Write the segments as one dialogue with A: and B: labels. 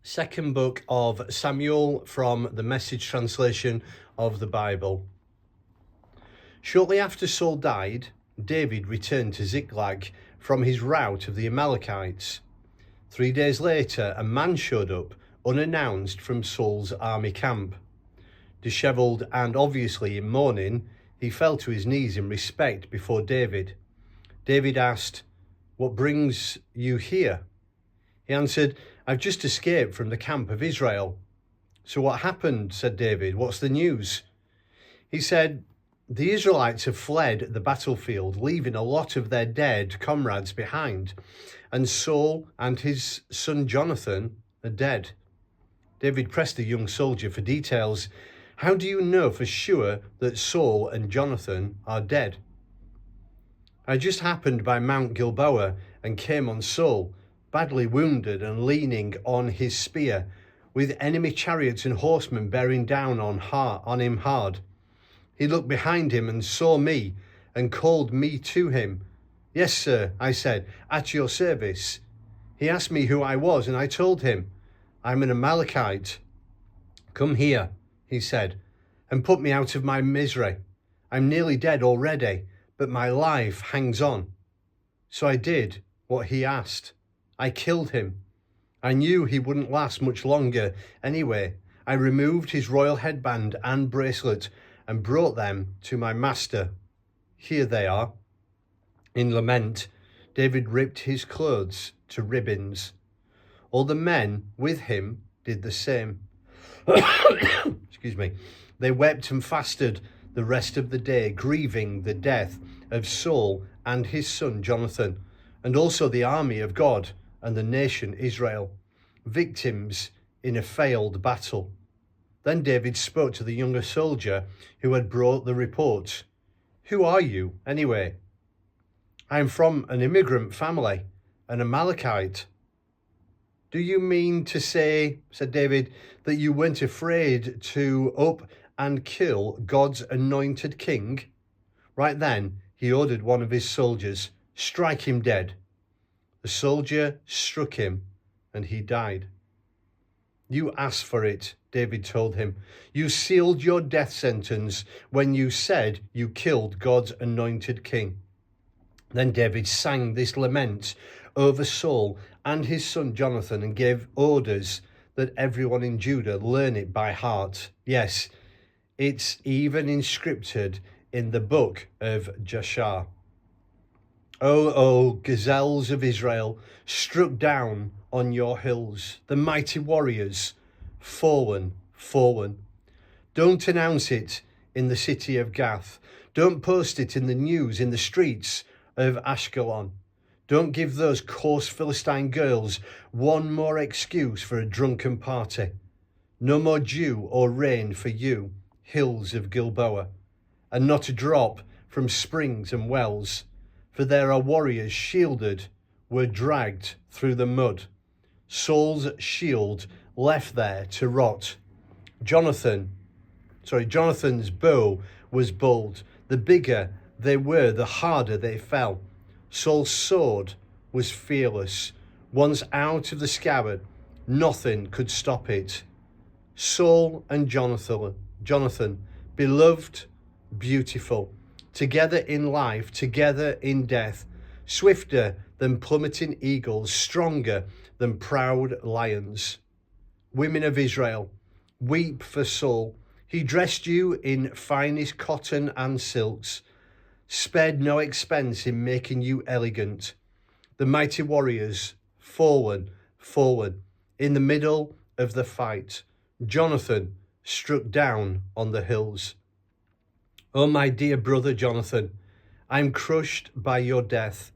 A: Second book of Samuel from the Message translation of the Bible. Shortly after Saul died, David returned to Ziklag from his rout of the Amalekites. 3 days later, a man showed up, unannounced, from Saul's army camp. Disheveled and obviously in mourning, he fell to his knees in respect before David. David asked, "What brings you here?" He answered, "I've just escaped from the camp of Israel." "So what happened?" said David. "What's the news?" He said, "The Israelites have fled the battlefield, leaving a lot of their dead comrades behind, and Saul and his son Jonathan are dead." David pressed the young soldier for details. "How do you know for sure that Saul and Jonathan are dead?" "I just happened by Mount Gilboa and came on Saul, badly wounded and leaning on his spear, with enemy chariots and horsemen bearing down on him hard. He looked behind him and saw me and called me to him. 'Yes, sir,' I said, 'at your service.' He asked me who I was, and I told him, 'I'm an Amalekite.' 'Come here,' he said, 'and put me out of my misery. I'm nearly dead already, but my life hangs on.' So I did what he asked. I killed him. I knew he wouldn't last much longer anyway. I removed his royal headband and bracelet and brought them to my master. Here they are." In lament, David ripped his clothes to ribbons. All the men with him did the same. Excuse me. They wept and fasted the rest of the day, grieving the death of Saul and his son Jonathan, and also the army of God and the nation Israel, victims in a failed battle. Then David spoke to the younger soldier who had brought the report. "Who are you, anyway?" "I am from an immigrant family, an Amalekite." "Do you mean to say," said David, "that you weren't afraid to up and kill God's anointed king?" Right then, he ordered one of his soldiers, "Strike him dead." The soldier struck him, and he died. "You asked for it," David told him. "You sealed your death sentence when you said you killed God's anointed king." Then David sang this lament over Saul and his son Jonathan and gave orders that everyone in Judah learn it by heart. Yes, it's even inscribed in the Book of Jashar. O Gazelles of Israel, struck down on your hills, the mighty warriors, fallen, fallen. Don't announce it in the city of Gath. Don't post it in the news in the streets of Ashkelon. Don't give those coarse Philistine girls one more excuse for a drunken party. No more dew or rain for you, hills of Gilboa, and not a drop from springs and wells. For there are warriors shielded, were dragged through the mud. Saul's shield left there to rot. Jonathan's bow was bold. The bigger they were, the harder they fell. Saul's sword was fearless. Once out of the scabbard, nothing could stop it. Saul and Jonathan, beloved, beautiful, together in life, together in death, swifter than plummeting eagles, stronger than proud lions. Women of Israel, weep for Saul. He dressed you in finest cotton and silks, spared no expense in making you elegant. The mighty warriors, fallen, fallen, in the middle of the fight. Jonathan struck down on the hills. Oh, my dear brother Jonathan, I'm crushed by your death.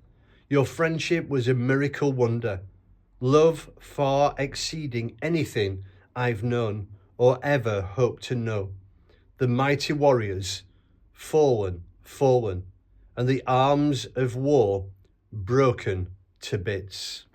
A: Your friendship was a miracle wonder, love far exceeding anything I've known or ever hoped to know. The mighty warriors, fallen, fallen, and the arms of war broken to bits.